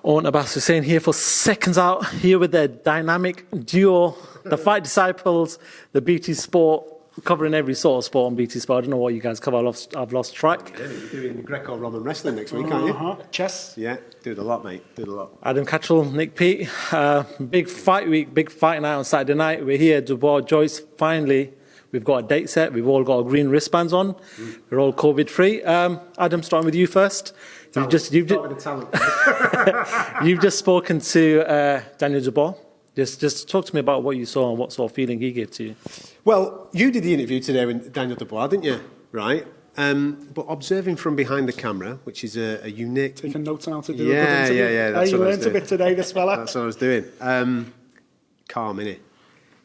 Oun Abbas Hussein here for Seconds Out, here with their dynamic duo, the Fight Disciples, the BT Sport, covering every sort of sport on BT Sport. I don't know what you guys cover, I've lost track. Yeah, you're doing Greco-Roman wrestling next week, aren't you? Chess. Yeah, doing a lot, mate, doing a lot. Adam Catterall, Nick Peet, big fight week, big fight night on Saturday night. We're here, Dubois, Joyce, finally. We've got a date set. We've all got our green wristbands on. We're all COVID-free. Adam, starting with you first. You've just spoken to Daniel Dubois. Just talk to me about what you saw and what sort of feeling he gave to you. Well, you did the interview today with Daniel Dubois, didn't you? Right. But observing from behind the camera, which is a unique... Taking notes on how to do Yeah. That's you what I was learned a bit today, this fella. That's what I was doing. Calm, innit?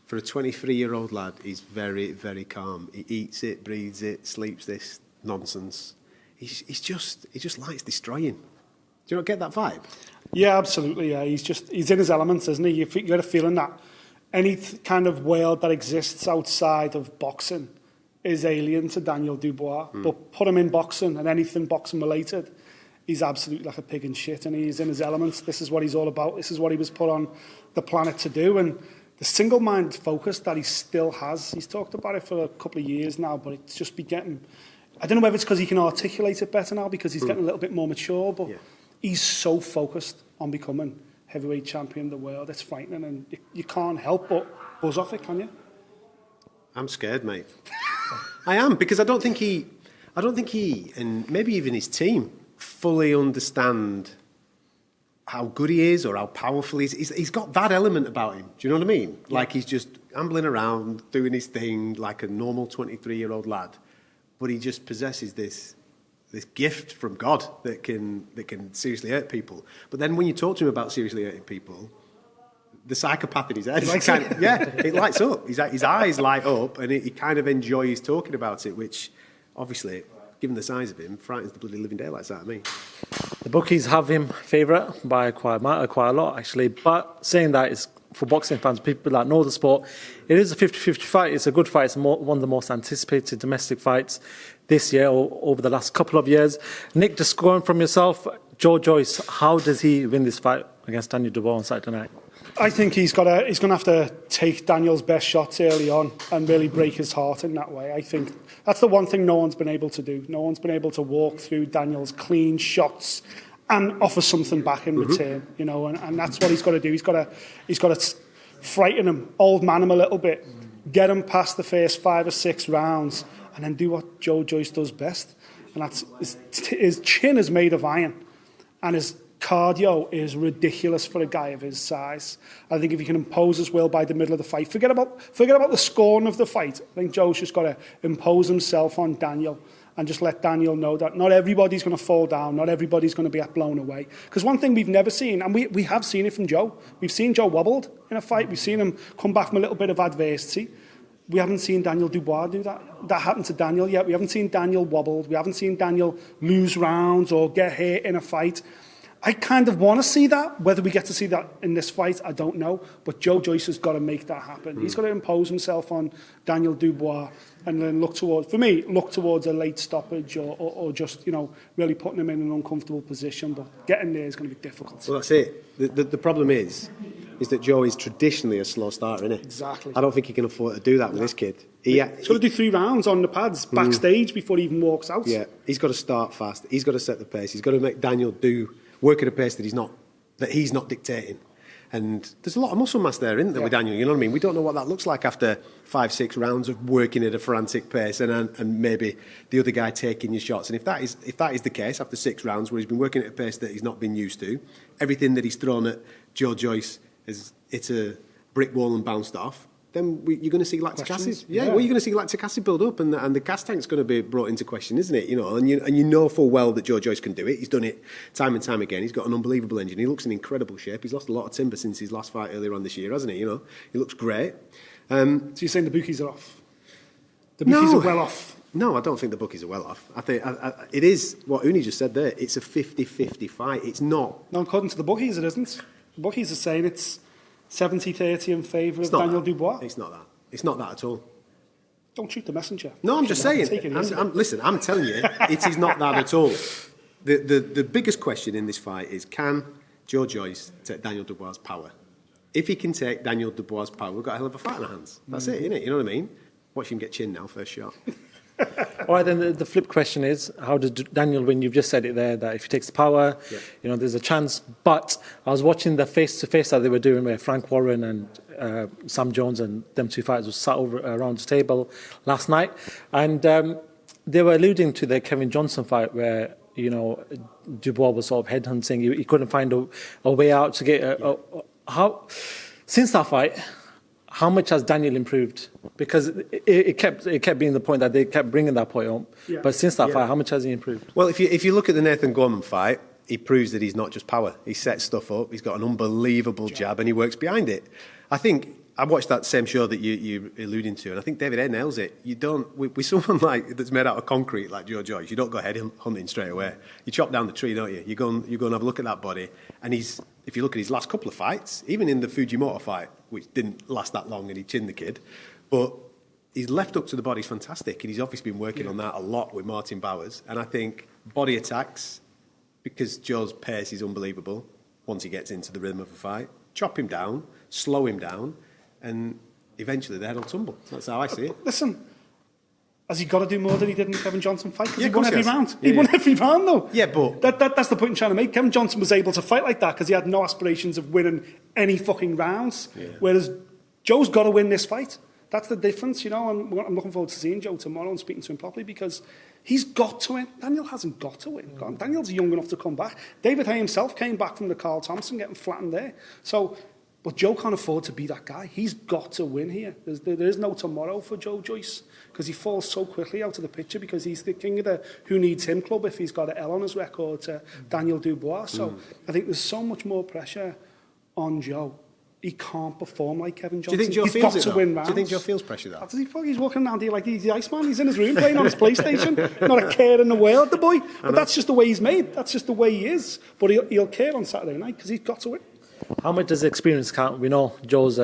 For a 23-year-old lad, he's very, very calm. He eats it, breathes it, sleeps this nonsense. He just likes destroying. Do you not get that vibe? Yeah, absolutely. Yeah, he's in his elements, isn't he? You get a feeling that any kind of world that exists outside of boxing is alien to Daniel Dubois. But put him in boxing and anything boxing related, he's absolutely like a pig in shit, and he's in his elements. This is what he's all about. This is what he was put on the planet to do, and the single-minded focus that he still has. He's talked about it for a couple of years now, but it's just be getting... I don't know whether it's because he can articulate it better now because he's getting a little bit more mature, but he's so focused on becoming heavyweight champion of the world. It's frightening, and you can't help but buzz off it, can you? I'm scared, mate. I am, because I don't think he, and maybe even his team, fully understand how good he is or how powerful he is. He's got that element about him. Do you know what I mean? Yeah. Like he's just ambling around, doing his thing like a normal 23-year-old lad. But he just possesses this gift from God that can seriously hurt people. But then when you talk to him about seriously hurting people, the psychopath in his head, it lights up. His eyes light up, and he kind of enjoys talking about it, which obviously, given the size of him, frightens the bloody living daylights out of me. The bookies have him favourite by quite a lot, actually. But saying that is, for boxing fans, people that know the sport, it is a 50-50 fight. It's a good fight. It's one of the most anticipated domestic fights this year or over the last couple of years. Nick, just going from yourself, Joe Joyce, how does he win this fight against Daniel Dubois on Saturday night? I think he's going to have to take Daniel's best shots early on and really break his heart in that way. I think that's the one thing no one's been able to do. No one's been able to walk through Daniel's clean shots and offer something back in return, you know, and that's what he's got to do. He's got to frighten him, old man him a little bit, get him past the first 5 or 6 rounds, and then do what Joe Joyce does best. And that's his chin is made of iron, and his cardio is ridiculous for a guy of his size. I think if he can impose his will by the middle of the fight, forget about the scoring of the fight. I think Joe's just got to impose himself on Daniel and just let Daniel know that not everybody's going to fall down, not everybody's going to be blown away. Because one thing we've never seen, and we have seen it from Joe, we've seen Joe wobbled in a fight, we've seen him come back from a little bit of adversity. We haven't seen Daniel Dubois do that. That happened to Daniel yet. We haven't seen Daniel wobbled. We haven't seen Daniel lose rounds or get hurt in a fight. I kind of want to see that. Whether we get to see that in this fight, I don't know. But Joe Joyce has got to make that happen. He's got to impose himself on Daniel Dubois and then look towards a late stoppage or just, you know, really putting him in an uncomfortable position. But getting there is going to be difficult. Well, that's it. The problem is that Joe is traditionally a slow starter, isn't it? Exactly. I don't think he can afford to do that with this kid. He's got to do 3 rounds on the pads backstage before he even walks out. Yeah, he's got to start fast. He's got to set the pace. He's got to make Daniel work at a pace that he's not dictating. And there's a lot of muscle mass there, isn't there, with Daniel? You know what I mean? We don't know what that looks like after 5-6 rounds of working at a frantic pace and maybe the other guy taking your shots. And if that is the case after 6 rounds where he's been working at a pace that he's not been used to, everything that he's thrown at Joe Joyce it's a brick wall and bounced off, then you're going to see lactic acid. Yeah, well, you're going to see lactic acid build up, and the gas tank's going to be brought into question, isn't it? You know, and you know full well that Joe Joyce can do it. He's done it time and time again. He's got an unbelievable engine. He looks in incredible shape. He's lost a lot of timber since his last fight earlier on this year, hasn't he? You know, he looks great. So you're saying the bookies are off? The bookies are well off. No, I don't think the bookies are well off. I think it is what Uni just said there. It's a 50-50 fight. It's not. No, according to the bookies, it isn't. The bookies are saying it's 70-30 in favour of Daniel Dubois. It's not that. It's not that at all. Don't shoot the messenger. No, I'm just saying. Listen, I'm telling you, it is not that at all. The biggest question in this fight is, can Joe Joyce take Daniel Dubois' power. If he can take Daniel Dubois' power, we've got a hell of a fight on our hands. That's it, innit? You know what I mean? Watch him get chin now, first shot. All right, then the flip question is, how does Daniel win? You've just said it there, that if he takes the power, there's a chance. But I was watching the face-to-face that they were doing where Frank Warren and Sam Jones and them two fighters were sat over around the table last night. And they were alluding to the Kevin Johnson fight where, Dubois was sort of headhunting. He couldn't find a way out to get since that fight, how much has Daniel improved? Because it kept being the point that they kept bringing that point up. Yeah. But since that fight, how much has he improved? Well, if you look at the Nathan Gorman fight, he proves that he's not just power. He sets stuff up. He's got an unbelievable jab, and he works behind it. I think I watched that same show that you're alluding to, and I think David Hay nails it. You don't with someone that's made out of concrete like Joe Joyce. You don't go head hunting straight away. You chop down the tree, don't you? You go and have a look at that body, and if you look at his last couple of fights, even in the Fujimoto fight, which didn't last that long and he chinned the kid, but his left hook to the body is fantastic, and he's obviously been working on that a lot with Martin Bowers. And I think body attacks, because Joe's pace is unbelievable once he gets into the rhythm of a fight, chop him down, slow him down, and eventually the head will tumble. That's how I see it. Listen, has he got to do more than he did in the Kevin Johnson fight? Because he won every round. He won every round, though. Yeah, but that's the point I'm trying to make. Kevin Johnson was able to fight like that because he had no aspirations of winning any fucking rounds. Yeah. Whereas Joe's got to win this fight. That's the difference, I'm looking forward to seeing Joe tomorrow and speaking to him properly because he's got to win. Daniel hasn't got to win. Daniel's young enough to come back. David Hay himself came back from the Carl Thompson getting flattened there. But Joe can't afford to be that guy. He's got to win here. There is no tomorrow for Joe Joyce because he falls so quickly out of the picture because he's the king of the who needs him club if he's got an L on his record to Daniel Dubois. So I think there's so much more pressure on Joe. He can't perform like Kevin Johnson. Do you think Joe he's feels got it, to though? win rounds. Do you think Joe feels pressure, though? Does he he's walking around here like he's the Iceman. He's in his room playing on his PlayStation. Not a care in the world, the boy. But that's just the way he's made. That's just the way he is. But he'll care on Saturday night because he's got to win. How much does experience count? We know Joe's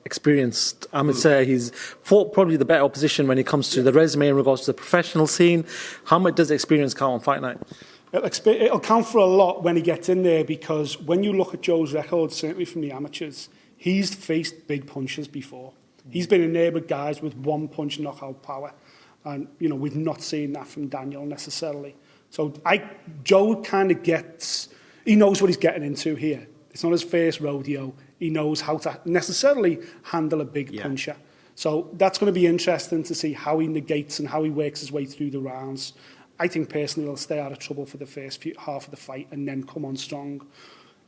experienced amateur. He's fought probably the better opposition when it comes to the resume in regards to the professional scene. How much does experience count on fight night? It'll count for a lot when he gets in there because when you look at Joe's record, certainly from the amateurs, he's faced big punches before. He's been in there with guys with one punch knockout power. And, we've not seen that from Daniel necessarily. So Joe kind of he knows what he's getting into here. It's not his first rodeo. He knows how to necessarily handle a big puncher. So that's going to be interesting to see how he negates and how he works his way through the rounds. I think personally he'll stay out of trouble for the first half of the fight and then come on strong.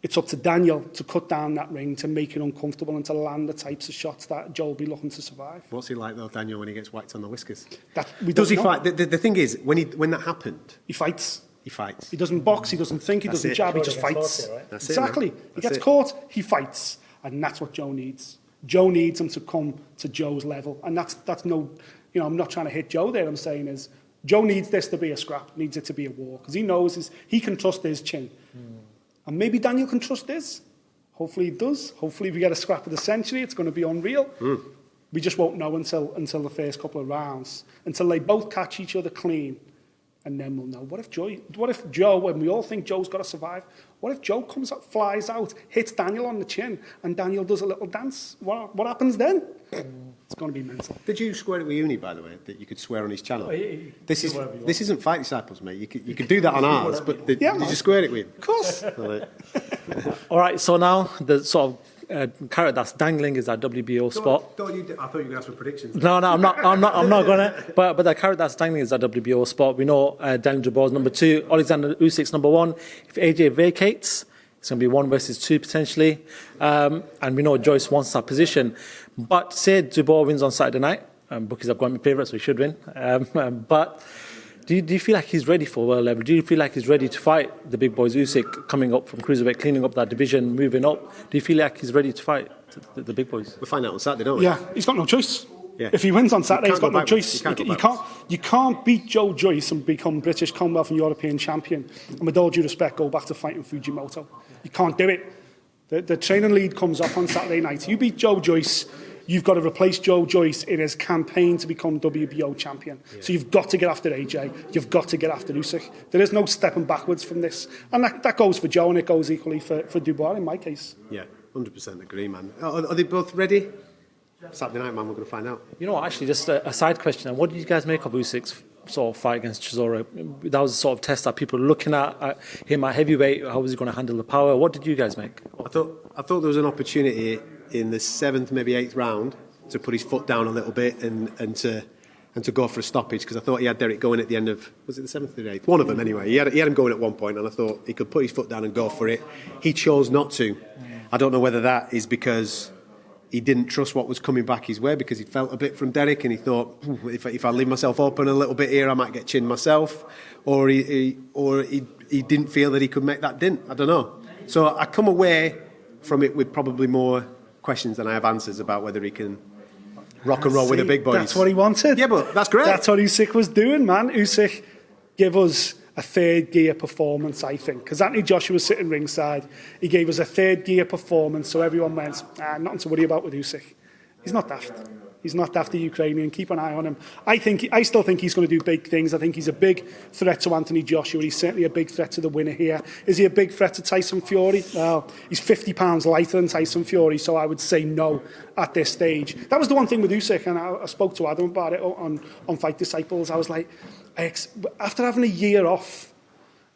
It's up to Daniel to cut down that ring, to make it uncomfortable and to land the types of shots that Joe will be looking to survive. What's he like, though, Daniel, when he gets whacked on the whiskers? Does he fight? The thing is, when that happened... He fights. He fights. He doesn't box, he doesn't think, he doesn't jab, he just fights. That's exactly. He gets caught, he fights. And that's what Joe needs. Joe needs him to come to Joe's level. And that's no... I'm not trying to hit Joe there. I'm saying is, Joe needs this to be a scrap, needs it to be a war. Because he knows he can trust his chin. And maybe Daniel can trust his. Hopefully he does. Hopefully we get a scrap of the century. It's going to be unreal. We just won't know until the first couple of rounds. Until they both catch each other clean. And then we'll know. What if Joe, when we all think Joe's got to survive, what if Joe comes up, flies out, hits Daniel on the chin, and Daniel does a little dance? What happens then? It's going to be mental. Did you swear it with Uni, by the way, that you could swear on his channel? This isn't Fight Disciples, mate. You could do that on ours, but did you square it with him? Of course. All right, so now the sort of carrot that's dangling is that WBO spot. I thought you were going to ask for predictions. No, I'm not gonna. But the carrot that's dangling is that WBO spot. We know Daniel Dubois is number 2, Alexander Usyk's number 1. If AJ vacates, it's going to be 1 versus 2 potentially. And we know Joyce wants that position. But say Dubois wins on Saturday night. Bookies have got me favourite, so he should win. But do you feel like he's ready for world level? Do you feel like he's ready to fight the big boys? Usyk coming up from cruiserweight, cleaning up that division, moving up. Do you feel like he's ready to fight the big boys? We'll find out on Saturday, don't we? Yeah, he's got no choice. Yeah. If he wins on Saturday, he's got no backwards. choice. You can't beat Joe Joyce and become British, Commonwealth and European champion. And with all due respect, go back to fighting Fujimoto. You can't do it. The training lead comes off on Saturday night. You beat Joe Joyce you've got to replace Joe Joyce in his campaign to become WBO champion. Yeah. So you've got to get after AJ. You've got to get after Usyk. There is no stepping backwards from this. And that goes for Joe, and it goes equally for Dubois in my case. Yeah, 100% agree, man. Are they both ready? Saturday night, man, we're going to find out. You know, actually, just a side question. What did you guys make of Usyk's sort of fight against Chisora? That was a sort of test that people were looking at him at heavyweight. How was he going to handle the power? What did you guys make? I thought there was an opportunity in the 7th, maybe 8th round to put his foot down a little bit and to go for a stoppage, because I thought he had Derek going at the end of, was it the 7th or the 8th? One of them anyway. He had him going at one point, and I thought he could put his foot down and go for it. He chose not to. I don't know whether that is because he didn't trust what was coming back his way, because he felt a bit from Derek and he thought, if I leave myself open a little bit here, I might get chinned myself, or he didn't feel that he could make that dent. I don't know. So I come away from it with probably more questions than I have answers about whether he can rock and roll with the big boys. That's what he wanted. Yeah, but that's great. That's what Usyk was doing, man. Usyk gave us a third gear performance, I think, because Anthony Joshua was sitting ringside. He gave us a third gear performance, so everyone went, nothing to worry about with Usyk. He's not daft. He's not daft, the Ukrainian. Keep an eye on him. I still think he's going to do big things. I think he's a big threat to Anthony Joshua. He's certainly a big threat to the winner here. Is he a big threat to Tyson Fury? Well, he's 50 pounds lighter than Tyson Fury, so I would say no at this stage. That was the one thing with Usyk, and I spoke to Adam about it on Fight Disciples. I was like, after having a year off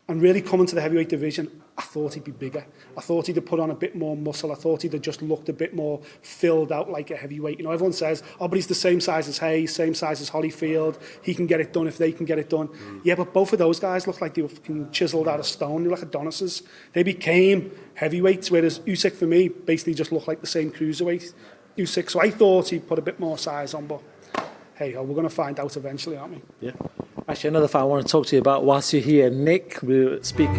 and really coming to the heavyweight division, I thought he'd be bigger. I thought he'd have put on a bit more muscle. I thought he'd have just looked a bit more filled out like a heavyweight. You know, everyone says, but he's the same size as Hayes, same size as Holyfield. He can get it done if they can get it done. Yeah, but both of those guys look like they were fucking chiseled out of stone. They were like Adonises. They became heavyweights, whereas Usyk, for me, basically just looked like the same cruiserweight Usyk. So I thought he'd put a bit more size on, but hey, we're going to find out eventually, aren't we? Yeah. Actually, another fight I want to talk to you about whilst you're here, Nick. We were speaking.